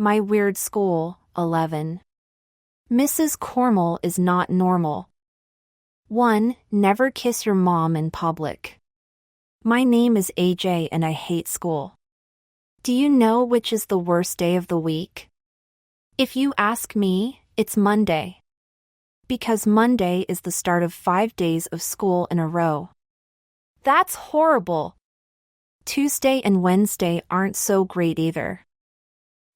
My weird school, 11. Mrs. Kormel is not normal. 1. Never kiss your mom in public. My name is AJ and I hate school. Do you know which is the worst day of the week? If you ask me, it's Monday. Because Monday is the start of 5 days of school in a row. That's horrible. Tuesday and Wednesday aren't so great either.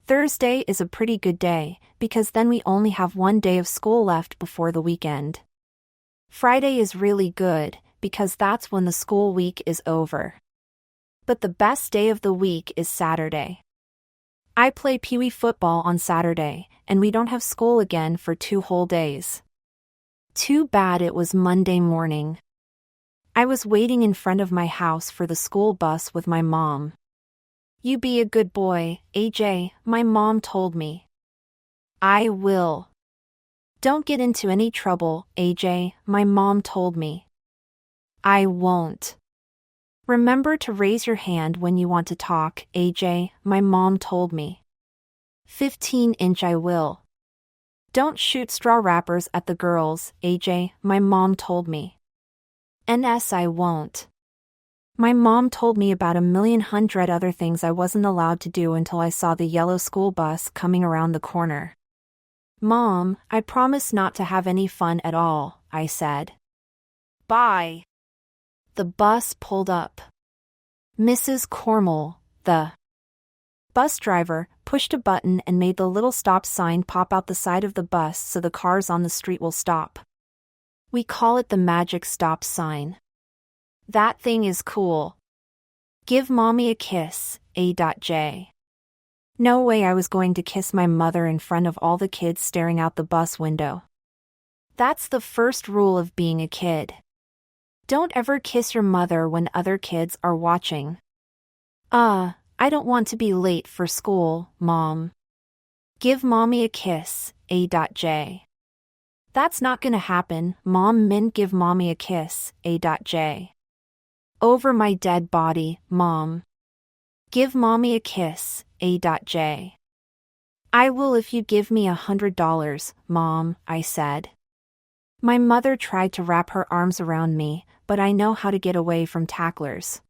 Thursday is a pretty good day, because then we only have 1 day of school left before the weekend. Friday is really good, because that's when the school week is over. But the best day of the week is Saturday. I play Pee Wee football on Saturday, and we don't have school again for 2 whole days. Too bad it was Monday morning. I was waiting in front of my house for the school bus with my mom. You be a good boy, AJ, my mom told me. I will. Don't get into any trouble, AJ, my mom told me. I won't. Remember to raise your hand when you want to talk, AJ, my mom told me. 15-inch I will. Don't shoot straw wrappers at the girls, AJ, my mom told me. NS I won't. My mom told me about 1,100,000 other things I wasn't allowed to do until I saw the yellow school bus coming around the corner. Mom, I promise not to have any fun at all, I said. Bye. The bus pulled up. Mrs. Kormel, the bus driver, pushed a button and made the little stop sign pop out the side of the bus so the cars on the street will stop. We call it the magic stop sign. That thing is cool. Give mommy a kiss, A.J. No way I was going to kiss my mother in front of all the kids staring out the bus window. That's the first rule of being a kid. Don't ever kiss your mother when other kids are watching. I don't want to be late for school, Mom. Give mommy a kiss, A.J. That's not gonna happen, Mom. Give mommy a kiss, A.J. Over my dead body, Mom. Give mommy a kiss, A.J. I will if you give me $100, Mom, I said. My mother tried to wrap her arms around me, but I know how to get away from tacklers.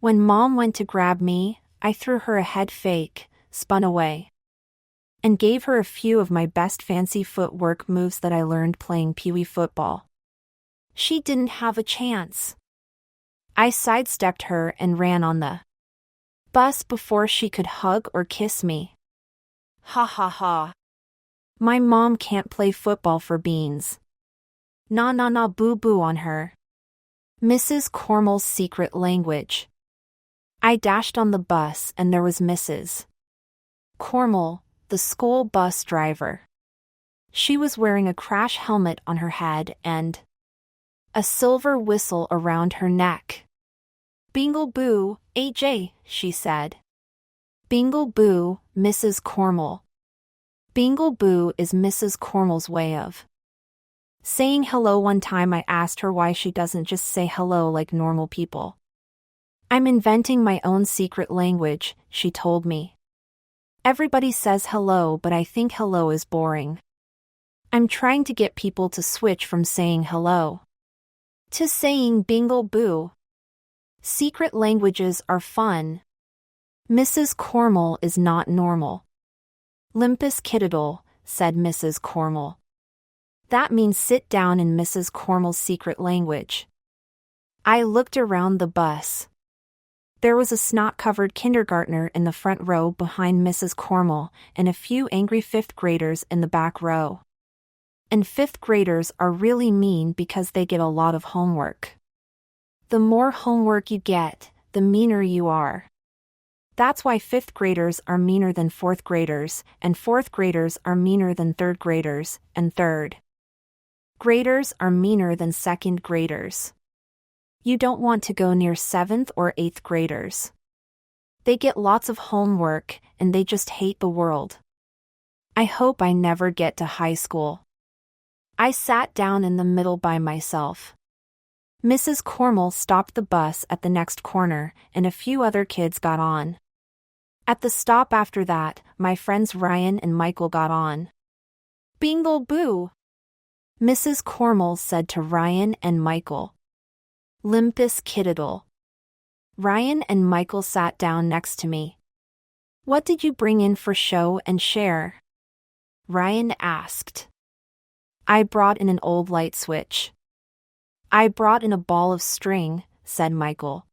When Mom went to grab me, I threw her a head fake, spun away, and gave her a few of my best fancy footwork moves that I learned playing Pee Wee football. She didn't have a chance. I sidestepped her and ran on the bus before she could hug or kiss me. Ha ha ha. My mom can't play football for beans. Nah boo boo on her. Mrs. Kormel's secret language. I dashed on the bus and there was Mrs. Kormel, the school bus driver. She was wearing a crash helmet on her head and a silver whistle around her neck. Bingle boo, AJ, she said. Bingle boo, Mrs. Kormel. Bingle boo is Mrs. Kormel's way of saying hello. One time I asked her why she doesn't just say hello like normal people. I'm inventing my own secret language, she told me. Everybody says hello, but I think hello is boring. I'm trying to get people to switch from saying hello to saying bingle boo. Secret languages are fun. Mrs. Kormel is not normal. Limpus kiddle, said Mrs. Kormel. That means sit down in Mrs. Kormel's secret language. I looked around the bus. There was a snot-covered kindergartner in the front row behind Mrs. Kormel and a few angry 5th graders in the back row. And 5th graders are really mean because they get a lot of homework. The more homework you get, the meaner you are. That's why 5th graders are meaner than 4th graders, and 4th graders are meaner than 3rd graders, and 3rd graders are meaner than 2nd graders. You don't want to go near 7th or 8th graders. They get lots of homework, and they just hate the world. I hope I never get to high school. I sat down in the middle by myself. Mrs. Kormel stopped the bus at the next corner, and a few other kids got on. At the stop after that, my friends Ryan and Michael got on. Bingle boo! Mrs. Kormel said to Ryan and Michael. Limpus kiddiddle. Ryan and Michael sat down next to me. What did you bring in for show and share? Ryan asked. I brought in an old light switch. I brought in a ball of string, said Michael.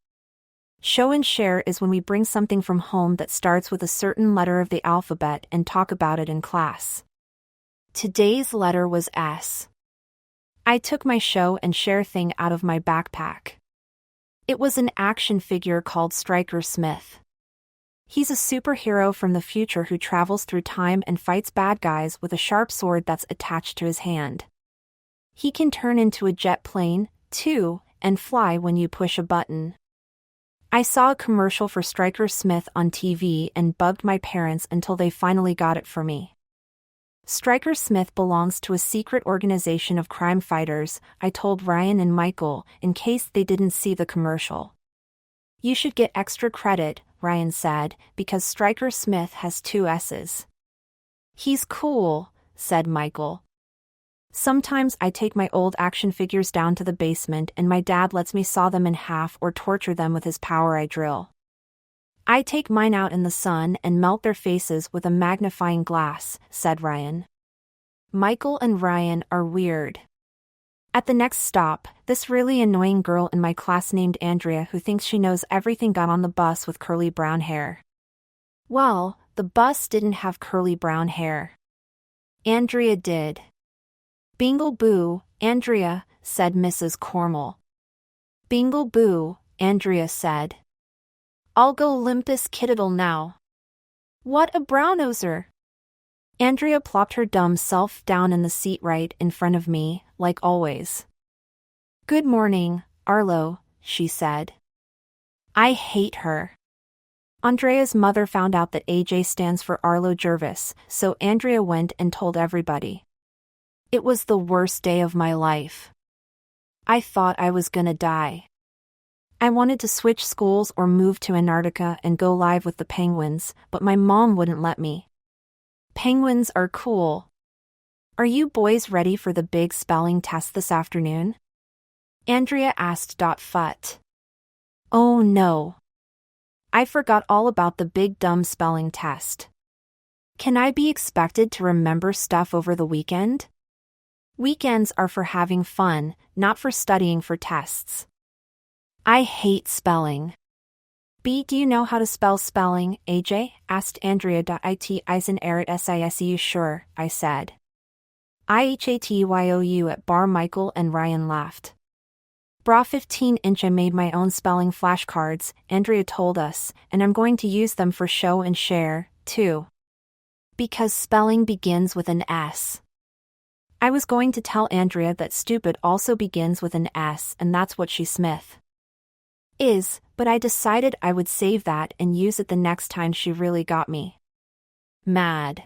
Show and share is when we bring something from home that starts with a certain letter of the alphabet and talk about it in class. Today's letter was S. I took my show and share thing out of my backpack. It was an action figure called Stryker Smith. He's a superhero from the future who travels through time and fights bad guys with a sharp sword that's attached to his hand. He can turn into a jet plane, too, and fly when you push a button. I saw a commercial for Stryker Smith on TV and bugged my parents until they finally got it for me. Stryker Smith belongs to a secret organization of crime fighters, I told Ryan and Michael, in case they didn't see the commercial. You should get extra credit, Ryan said, because Stryker Smith has 2 S's. He's cool, said Michael. Sometimes I take my old action figures down to the basement and my dad lets me saw them in half or torture them with his power eye drill. I take mine out in the sun and melt their faces with a magnifying glass, said Ryan. Michael and Ryan are weird. At the next stop, this really annoying girl in my class named Andrea who thinks she knows everything got on the bus with curly brown hair. Well, the bus didn't have curly brown hair. Andrea did. Bingle boo, Andrea, said Mrs. Kormel. Bingle boo, Andrea said. I'll go limpus kiddiddle now. What a brown-noser! Andrea plopped her dumb self down in the seat right in front of me, like always. Good morning, Arlo, she said. I hate her. Andrea's mother found out that AJ stands for Arlo Jervis, so Andrea went and told everybody. It was the worst day of my life. I thought I was gonna die. I wanted to switch schools or move to Antarctica and go live with the penguins, but my mom wouldn't let me. Penguins are cool. Are you boys ready for the big spelling test this afternoon? Andrea asked. Fut. Oh no. I forgot all about the big dumb spelling test. Can I be expected to remember stuff over the weekend? Weekends are for having fun, not for studying for tests. I hate spelling. B. Do you know how to spell spelling, AJ? Asked Andrea. It Eisen Erit Sisu. Sure, I said. IHATYOU at bar. Michael and Ryan laughed. Bra 15-inch. I made my own spelling flashcards, Andrea told us, and I'm going to use them for show and share, too. Because spelling begins with an S. I was going to tell Andrea that stupid also begins with an S and that's what she Smith is, but I decided I would save that and use it the next time she really got me mad.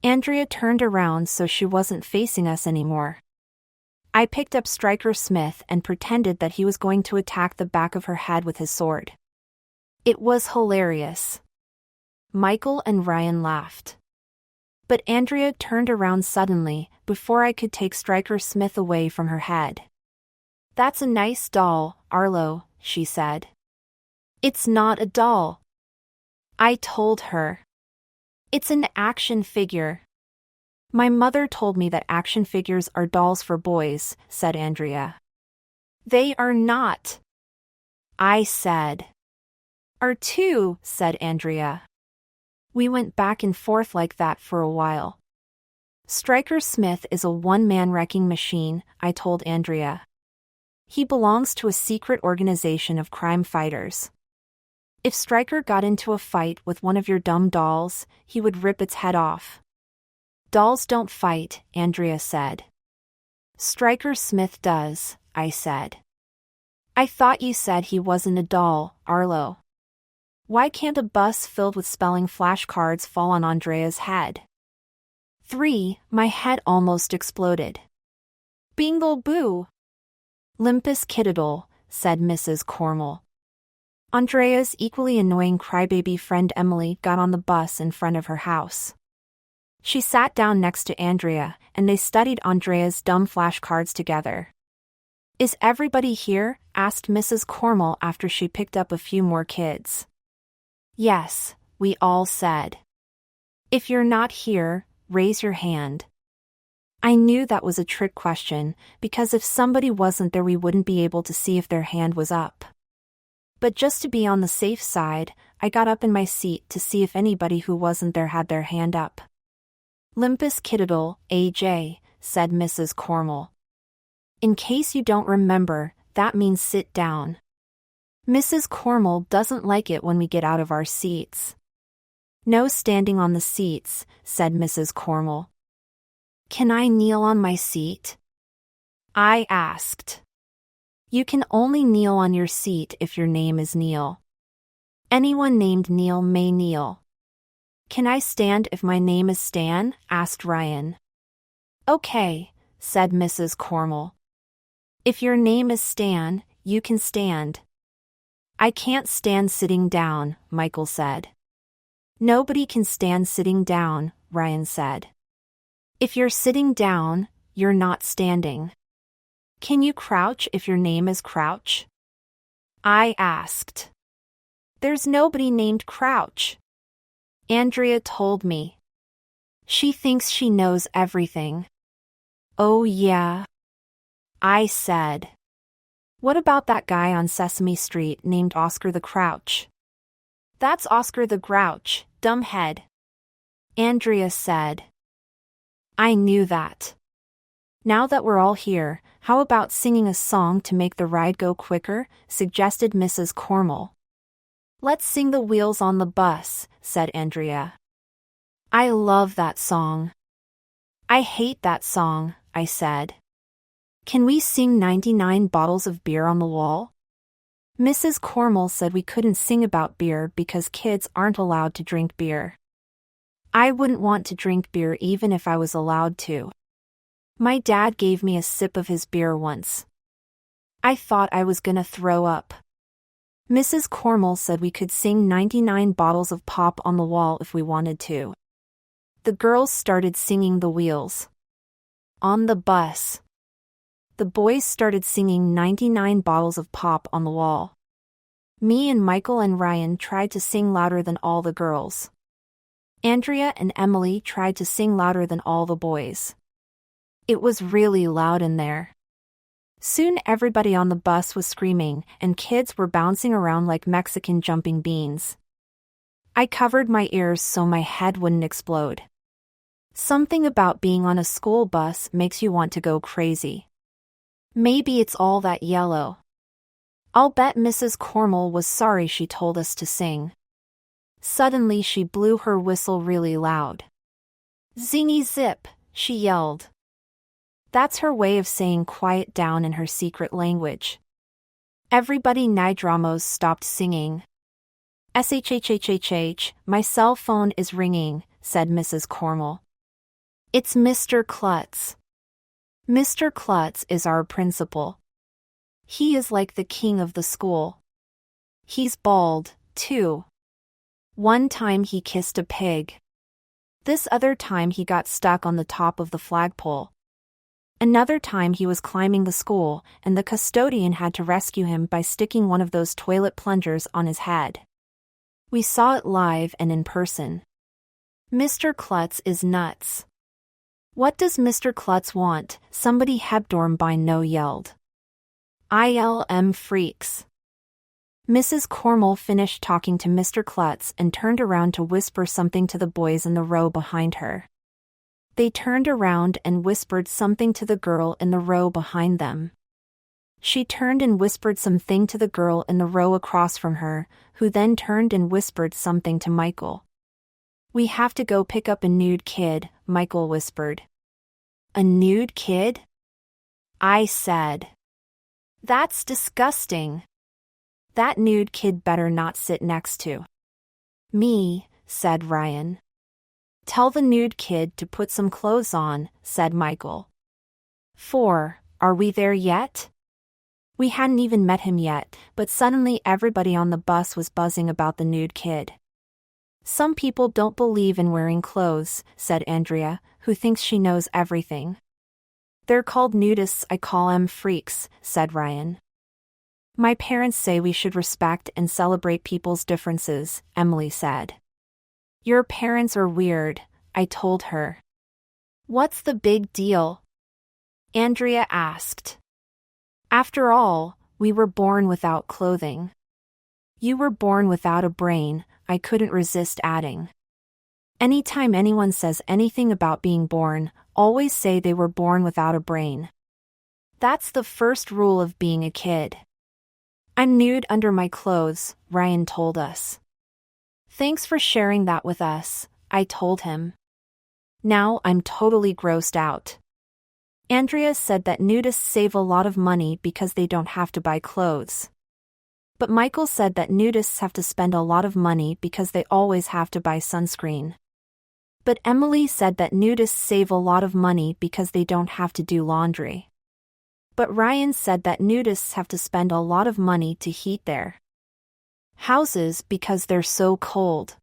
Andrea turned around so she wasn't facing us anymore. I picked up Stryker Smith and pretended that he was going to attack the back of her head with his sword. It was hilarious. Michael and Ryan laughed. But Andrea turned around suddenly, before I could take Stryker Smith away from her head. That's a nice doll, Arlo, she said. It's not a doll. I told her. It's an action figure. My mother told me that action figures are dolls for boys, said Andrea. They are not. I said. Are too, said Andrea. We went back and forth like that for a while. Stryker Smith is a one-man wrecking machine, I told Andrea. He belongs to a secret organization of crime fighters. If Stryker got into a fight with one of your dumb dolls, he would rip its head off. Dolls don't fight, Andrea said. Stryker Smith does, I said. I thought you said he wasn't a doll, Arlo. Why can't a bus filled with spelling flashcards fall on Andrea's head? 3. My head almost exploded. Bingle boo! Limpus kiddiddle, said Mrs. Kormel. Andrea's equally annoying crybaby friend Emily got on the bus in front of her house. She sat down next to Andrea, and they studied Andrea's dumb flashcards together. "Is everybody here?" asked Mrs. Kormel after she picked up a few more kids. "Yes," we all said. "If you're not here, raise your hand." I knew that was a trick question, because if somebody wasn't there we wouldn't be able to see if their hand was up. But just to be on the safe side, I got up in my seat to see if anybody who wasn't there had their hand up. "Limpus Kiddle, AJ," said Mrs. Kormel. "In case you don't remember, that means sit down." Mrs. Kormel doesn't like it when we get out of our seats. "No standing on the seats," said Mrs. Kormel. "Can I kneel on my seat?" I asked. "You can only kneel on your seat if your name is Neil. Anyone named Neil may kneel." "Can I stand if my name is Stan?" asked Ryan. "Okay," said Mrs. Kormel. "If your name is Stan, you can stand." "I can't stand sitting down," Michael said. "Nobody can stand sitting down," Ryan said. "If you're sitting down, you're not standing." "Can you crouch if your name is Crouch?" I asked. "There's nobody named Crouch." Andrea told me. "She thinks she knows everything." "Oh yeah," I said. "What about that guy on Sesame Street named Oscar the Grouch?" "That's Oscar the Grouch, dumbhead," Andrea said. I knew that. "Now that we're all here, how about singing a song to make the ride go quicker?" suggested Mrs. Kormel. "Let's sing The Wheels on the Bus," said Andrea. "I love that song." "I hate that song," I said. "Can we sing 99 bottles of beer on the wall?" Mrs. Kormel said we couldn't sing about beer because kids aren't allowed to drink beer. I wouldn't want to drink beer even if I was allowed to. My dad gave me a sip of his beer once. I thought I was gonna throw up. Mrs. Kormel said we could sing 99 bottles of pop on the wall if we wanted to. The girls started singing The Wheels on the Bus. The boys started singing 99 bottles of pop on the wall. Me and Michael and Ryan tried to sing louder than all the girls. Andrea and Emily tried to sing louder than all the boys. It was really loud in there. Soon everybody on the bus was screaming, and kids were bouncing around like Mexican jumping beans. I covered my ears so my head wouldn't explode. Something about being on a school bus makes you want to go crazy. Maybe it's all that yellow. I'll bet Mrs. Kormel was sorry she told us to sing. Suddenly she blew her whistle really loud. "Zingy zip," she yelled. That's her way of saying quiet down in her secret language. Everybody Nidramos stopped singing. "SHHHHH, my cell phone is ringing," said Mrs. Kormel. "It's Mr. Klutz." Mr. Klutz is our principal. He is like the king of the school. He's bald, too. One time he kissed a pig. This other time he got stuck on the top of the flagpole. Another time he was climbing the school, and the custodian had to rescue him by sticking one of those toilet plungers on his head. We saw it live and in person. Mr. Klutz is nuts. "What does Mr. Klutz want?" somebody Hebdorm by no yelled. "ILM freaks." Mrs. Kormel finished talking to Mr. Klutz and turned around to whisper something to the boys in the row behind her. They turned around and whispered something to the girl in the row behind them. She turned and whispered something to the girl in the row across from her, who then turned and whispered something to Michael. "We have to go pick up a nude kid," Michael whispered. "A nude kid?" I said. "That's disgusting. That nude kid better not sit next to me," said Ryan. "Tell the nude kid to put some clothes on," said Michael. 4. Are we there yet? We hadn't even met him yet, but suddenly everybody on the bus was buzzing about the nude kid. Some people don't believe in wearing clothes, said Andrea, who thinks she knows everything. They're called nudists. I call 'em freaks, said Ryan. My parents say we should respect and celebrate people's differences, Emily said. Your parents are weird, I told her. What's the big deal? Andrea asked. After all, we were born without clothing. You were born without a brain, I couldn't resist adding. Anytime anyone says anything about being born, always say they were born without a brain. That's the first rule of being a kid. I'm nude under my clothes, Ryan told us. Thanks for sharing that with us, I told him. Now I'm totally grossed out. Andrea said that nudists save a lot of money because they don't have to buy clothes. But Michael said that nudists have to spend a lot of money because they always have to buy sunscreen. But Emily said that nudists save a lot of money because they don't have to do laundry. But Ryan said that nudists have to spend a lot of money to heat their houses because they're so cold.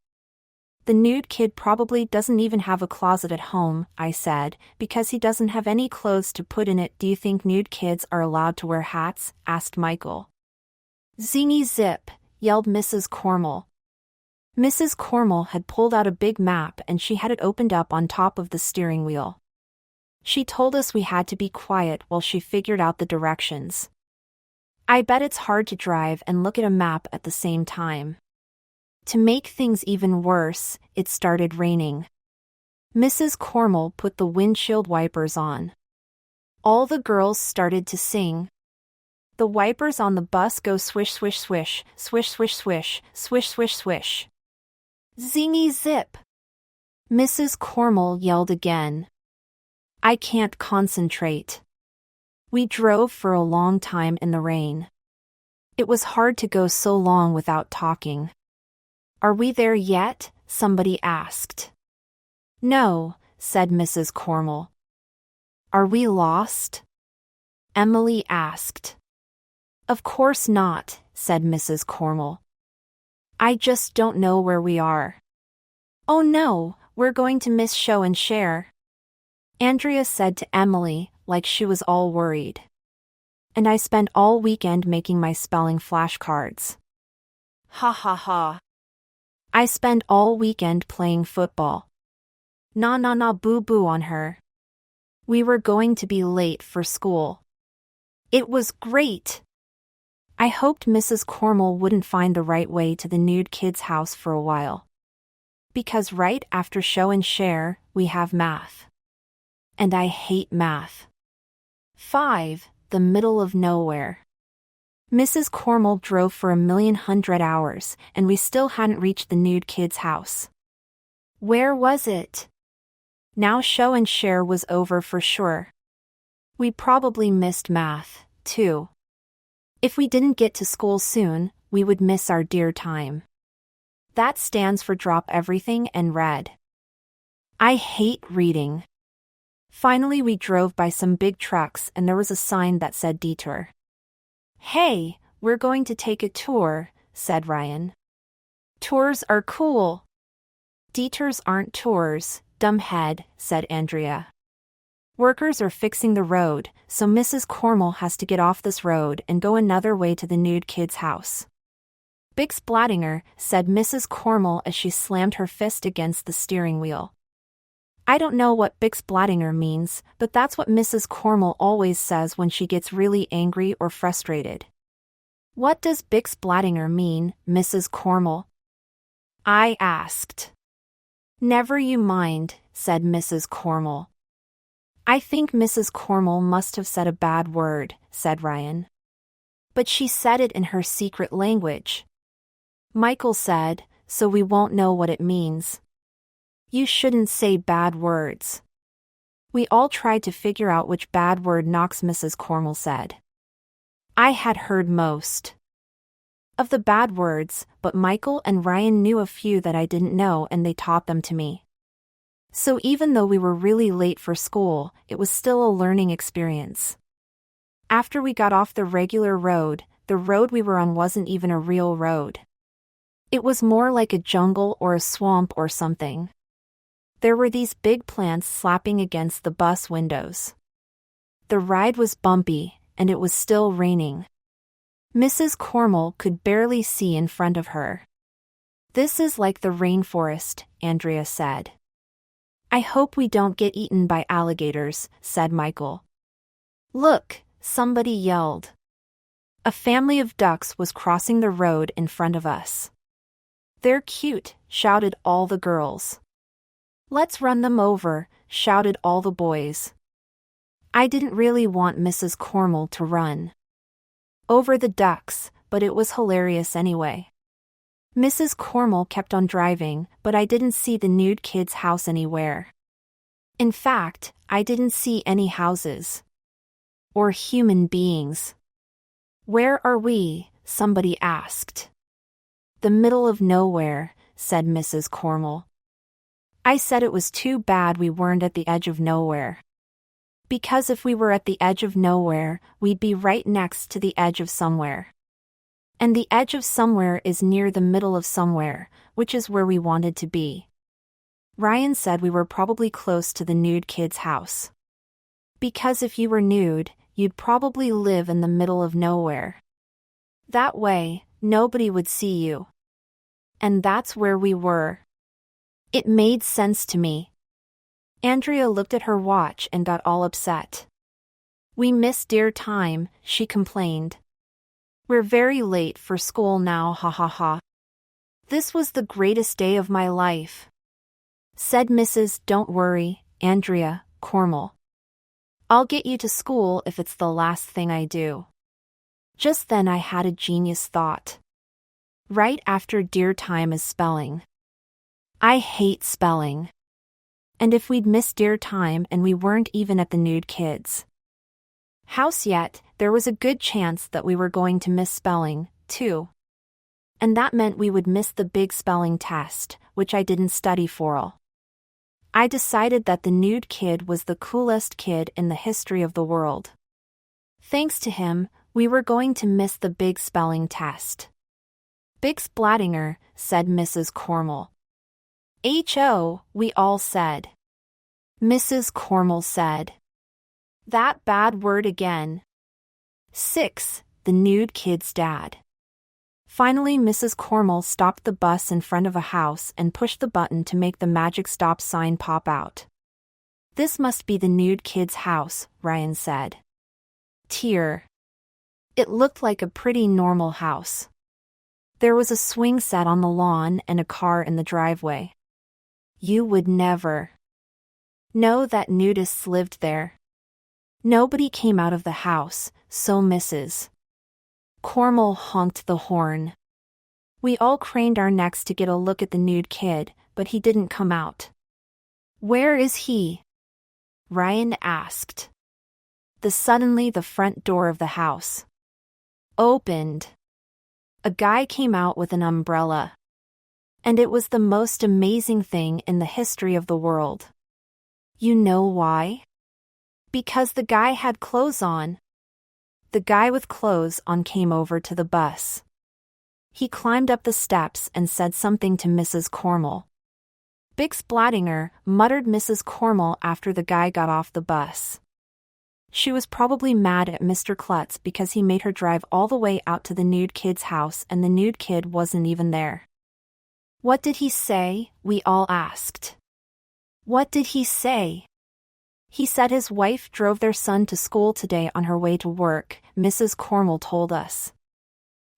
The nude kid probably doesn't even have a closet at home, I said, because he doesn't have any clothes to put in it. Do you think nude kids are allowed to wear hats? Asked Michael. Zingy zip, yelled Mrs. Kormel. Mrs. Kormel had pulled out a big map and she had it opened up on top of the steering wheel. She told us we had to be quiet while she figured out the directions. I bet it's hard to drive and look at a map at the same time. To make things even worse, it started raining. Mrs. Kormel put the windshield wipers on. All the girls started to sing. The wipers on the bus go swish swish swish, swish swish swish, swish swish swish. Zingy zip! Mrs. Kormel yelled again. I can't concentrate. We drove for a long time in the rain. It was hard to go so long without talking. Are we there yet? Somebody asked. No, said Mrs. Kormel. Are we lost? Emily asked. Of course not, said Mrs. Kormel. I just don't know where we are. Oh no, we're going to miss show and share. Andrea said to Emily, like she was all worried. And I spent all weekend making my spelling flashcards. Ha ha ha. I spent all weekend playing football. Na na na boo boo on her. We were going to be late for school. It was great. I hoped Mrs. Kormel wouldn't find the right way to the nude kid's house for a while. Because right after show and share, we have math. And I hate math. 5. The middle of nowhere. Mrs. Kormel drove for 1,100,000 hours, and we still hadn't reached the nude kid's house. Where was it? Now show and share was over for sure. We probably missed math, too. If we didn't get to school soon, we would miss our dear time. That stands for drop everything and read. I hate reading. Finally we drove by some big trucks and there was a sign that said detour. Hey, we're going to take a tour, said Ryan. Tours are cool. Detours aren't tours, dumbhead, said Andrea. Workers are fixing the road, so Mrs. Kormel has to get off this road and go another way to the nude kid's house. Big Splattinger, said Mrs. Kormel as she slammed her fist against the steering wheel. I don't know what Big Splattinger means, but that's what Mrs. Kormel always says when she gets really angry or frustrated. What does Big Splattinger mean, Mrs. Kormel? I asked. Never you mind, said Mrs. Kormel. I think Mrs. Kormel must have said a bad word, said Ryan. But she said it in her secret language. Michael said, so we won't know what it means. You shouldn't say bad words. We all tried to figure out which bad word Knox Mrs. Kormel said. I had heard most of the bad words, but Michael and Ryan knew a few that I didn't know and they taught them to me. So even though we were really late for school, it was still a learning experience. After we got off the regular road, the road we were on wasn't even a real road. It was more like a jungle or a swamp or something. There were these big plants slapping against the bus windows. The ride was bumpy, and it was still raining. Mrs. Kormel could barely see in front of her. "This is like the rainforest," Andrea said. "I hope we don't get eaten by alligators," said Michael. "Look," somebody yelled. A family of ducks was crossing the road in front of us. "They're cute," shouted all the girls. "Let's run them over," shouted all the boys. I didn't really want Mrs. Kormel to run over the ducks, but it was hilarious anyway. Mrs. Kormel kept on driving, but I didn't see the nude kid's house anywhere. In fact, I didn't see any houses. Or human beings. "Where are we?" somebody asked. "The middle of nowhere," said Mrs. Kormel. I said it was too bad we weren't at the edge of nowhere. Because if we were at the edge of nowhere, we'd be right next to the edge of somewhere. And the edge of somewhere is near the middle of somewhere, which is where we wanted to be. Ryan said we were probably close to the nude kid's house. Because if you were nude, you'd probably live in the middle of nowhere. That way, nobody would see you. And that's where we were. It made sense to me. Andrea looked at her watch and got all upset. "We missed dear time," she complained. "We're very late for school now, ha ha ha. This was the greatest day of my life," said Mrs. Don't worry, Andrea, Kormel. "I'll get you to school if it's the last thing I do." Just then I had a genius thought. Right after dear time is spelling. I hate spelling. And if we'd missed dear time and we weren't even at the nude kids' house yet, there was a good chance that we were going to miss spelling, too. And that meant we would miss the big spelling test, which I didn't study for all. I decided that the nude kid was the coolest kid in the history of the world. Thanks to him, we were going to miss the big spelling test. "Big Splattinger," said Mrs. Kormel. "H.O., we all said. Mrs. Kormel said. "That bad word again." 6. The nude kid's dad. Finally, Mrs. Kormel stopped the bus in front of a house and pushed the button to make the magic stop sign pop out. "This must be the nude kid's house," Ryan said. Tear. It looked like a pretty normal house. There was a swing set on the lawn and a car in the driveway. You would never know that nudists lived there. Nobody came out of the house, so Mrs. Kormel honked the horn. We all craned our necks to get a look at the nude kid, but he didn't come out. "Where is he?" Ryan asked. Suddenly the front door of the house opened. A guy came out with an umbrella. And it was the most amazing thing in the history of the world. You know why? Because the guy had clothes on. The guy with clothes on came over to the bus. He climbed up the steps and said something to Mrs. Kormel. "Big Splattinger," muttered Mrs. Kormel after the guy got off the bus. She was probably mad at Mr. Klutz because he made her drive all the way out to the nude kid's house and the nude kid wasn't even there. "What did he say?" we all asked. "What did he say?" "He said his wife drove their son to school today on her way to work," Mrs. Kormel told us.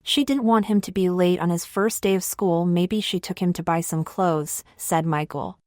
"She didn't want him to be late on his first day of school. Maybe she took him to buy some clothes," said Michael.